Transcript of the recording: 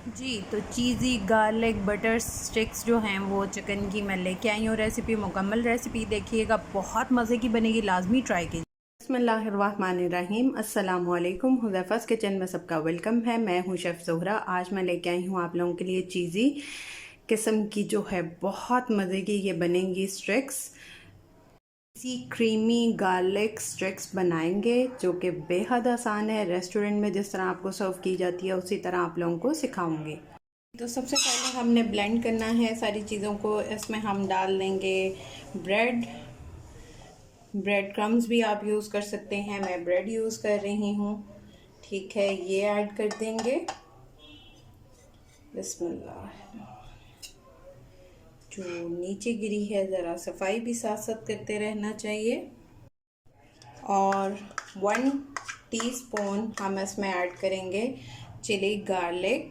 जी, तो चीज़ी garlic butter sticks जो हैं वो चिकन की मैं लेके आई हूँ रेसिपी। मुकम्मल रेसिपी देखिएगा, बहुत मज़े की बनेगी, लाजमी ट्राई कीजिए। बिस्मिल्लाहिर्रहमानिर्रहीम। अस्सलामुअलैकुम। हुज़ैफ़ा's किचन में सबका वेलकम है। मैं हूँ शेफ़ ज़ोहरा। आज मैं लेके आई हूँ आप लोगों के लिए चीज़ी किस्म की जो है बहुत मज़े की ये बनेंगी स्टिक्स। इसी क्रीमी गार्लिक स्टिक्स बनाएंगे जो कि बेहद आसान है। रेस्टोरेंट में जिस तरह आपको सर्व की जाती है उसी तरह आप लोगों को सिखाऊंगी। तो सबसे पहले हमने ब्लेंड करना है सारी चीज़ों को। इसमें हम डाल देंगे ब्रेड क्रम्स भी आप यूज़ कर सकते हैं, मैं ब्रेड यूज़ कर रही हूँ। ठीक है, ये ऐड कर देंगे। बिस्मिल्लाह। जो नीचे गिरी है ज़रा सफाई भी साथ साथ करते रहना चाहिए। और 1 टीस्पून हम इसमें ऐड करेंगे चिली गार्लिक